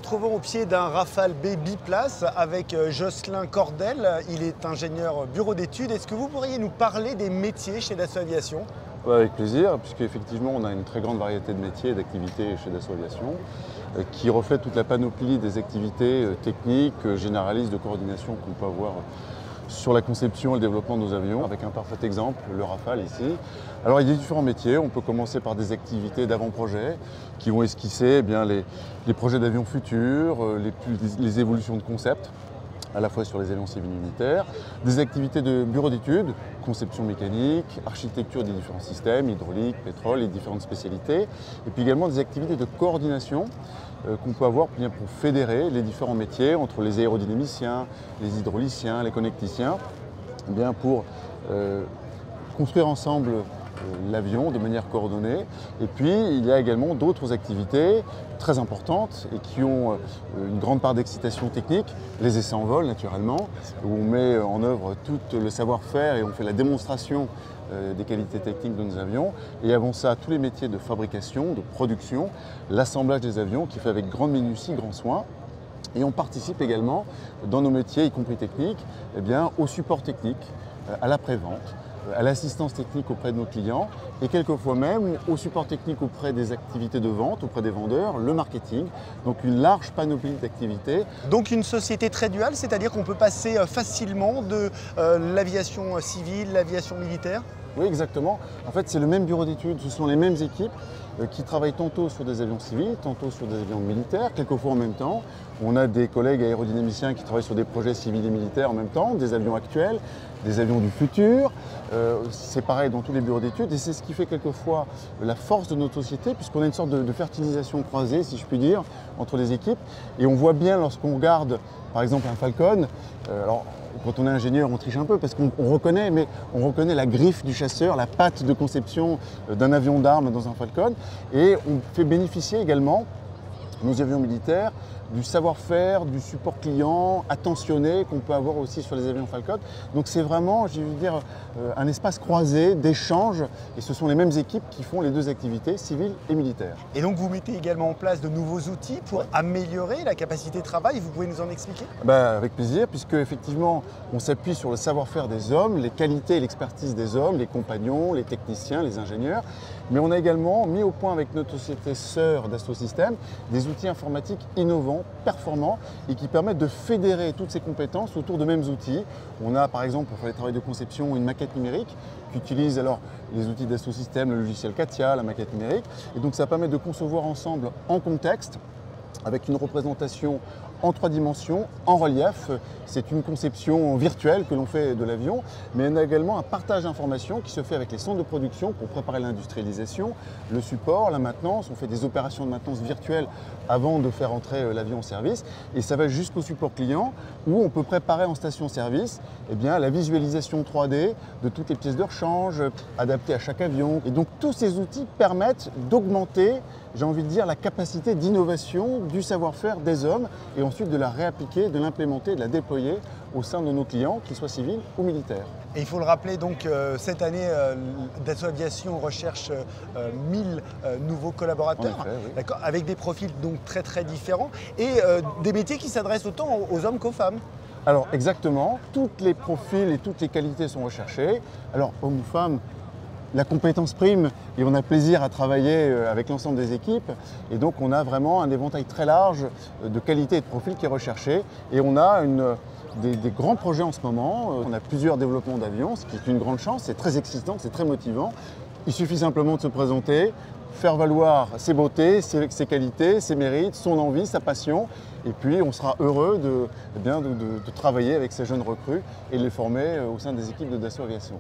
retrouvons au pied d'un Rafale B biplace avec Jocelyn Cordel. Il est ingénieur bureau d'études. Est-ce que vous pourriez nous parler des métiers chez Dassault Aviation? Avec plaisir, puisqu'effectivement on a une très grande variété de métiers et d'activités chez Dassault Aviation qui reflètent toute la panoplie des activités techniques, généralistes de coordination qu'on peut avoir sur la conception et le développement de nos avions, avec un parfait exemple, le Rafale ici. Alors il y a différents métiers, on peut commencer par des activités d'avant-projet qui vont esquisser les projets d'avions futurs, les évolutions de concepts, à la fois sur les avions civils et militaires, des activités de bureau d'études, conception mécanique, architecture des différents systèmes, hydraulique, pétrole, les différentes spécialités, et puis également des activités de coordination qu'on peut avoir pour fédérer les différents métiers entre les aérodynamiciens, les hydrauliciens, les connecticiens, pour construire ensemble l'avion de manière coordonnée. Et puis il y a également d'autres activités très importantes et qui ont une grande part d'excitation technique, les essais en vol naturellement, où on met en œuvre tout le savoir-faire et on fait la démonstration des qualités techniques de nos avions. Et avant ça, tous les métiers de fabrication, de production, l'assemblage des avions qui fait avec grande minutie, grand soin. Et on participe également dans nos métiers, y compris techniques, au support technique, à l'après-vente, à l'assistance technique auprès de nos clients et quelquefois même au support technique auprès des activités de vente, auprès des vendeurs, le marketing, donc une large panoplie d'activités. Donc une société très duale, c'est-à-dire qu'on peut passer facilement de l'aviation civile, l'aviation militaire? Oui, exactement. En fait, c'est le même bureau d'études, ce sont les mêmes équipes qui travaillent tantôt sur des avions civils, tantôt sur des avions militaires, quelquefois en même temps. On a des collègues aérodynamiciens qui travaillent sur des projets civils et militaires en même temps, des avions actuels, des avions du futur. C'est pareil dans tous les bureaux d'études et c'est ce qui fait quelquefois la force de notre société puisqu'on a une sorte de fertilisation croisée, si je puis dire, entre les équipes. Et on voit bien lorsqu'on regarde, par exemple, un Falcon, alors quand on est ingénieur, on triche un peu parce qu'on reconnaît, mais on reconnaît la griffe du chasseur, la patte de conception d'un avion d'armes dans un Falcon. Et on fait bénéficier également nos avions militaires du savoir-faire, du support client attentionné qu'on peut avoir aussi sur les avions Falcon. Donc c'est vraiment, je veux dire, un espace croisé d'échange et ce sont les mêmes équipes qui font les deux activités, civiles et militaires. Et donc vous mettez également en place de nouveaux outils pour améliorer la capacité de travail, vous pouvez nous en expliquer? Avec plaisir, puisque effectivement on s'appuie sur le savoir-faire des hommes, les qualités et l'expertise des hommes, les compagnons, les techniciens, les ingénieurs, mais on a également mis au point avec notre société sœur Dassault Systèmes des outils informatiques innovants, performants et qui permettent de fédérer toutes ces compétences autour de mêmes outils. On a par exemple pour faire les travaux de conception une maquette numérique qui utilise alors les outils Dassault Systèmes, le logiciel CATIA, la maquette numérique, et donc ça permet de concevoir ensemble en contexte avec une représentation en 3 dimensions, en relief. C'est une conception virtuelle que l'on fait de l'avion, mais on a également un partage d'informations qui se fait avec les centres de production pour préparer l'industrialisation, le support, la maintenance. On fait des opérations de maintenance virtuelles avant de faire entrer l'avion en service et ça va jusqu'au support client où on peut préparer en station-service la visualisation 3D de toutes les pièces de rechange adaptées à chaque avion. Et donc tous ces outils permettent d'augmenter, j'ai envie de dire, la capacité d'innovation du savoir-faire des hommes et ensuite de la réappliquer, de l'implémenter, de la déployer au sein de nos clients, qu'ils soient civils ou militaires. Et il faut le rappeler, donc cette année, Dassault Aviation recherche 1000 nouveaux collaborateurs, En effet, oui. avec des profils donc très différents et des métiers qui s'adressent autant aux hommes qu'aux femmes. Alors exactement, tous les profils et toutes les qualités sont recherchées. Alors hommes ou femmes, la compétence prime et on a plaisir à travailler avec l'ensemble des équipes et donc on a vraiment un éventail très large de qualités et de profils qui est recherché et on a des grands projets en ce moment. On a plusieurs développements d'avions, ce qui est une grande chance, c'est très excitant, c'est très motivant. Il suffit simplement de se présenter, faire valoir ses beautés, ses qualités, ses mérites, son envie, sa passion et puis on sera heureux de travailler avec ces jeunes recrues et de les former au sein des équipes de Dassault Aviation.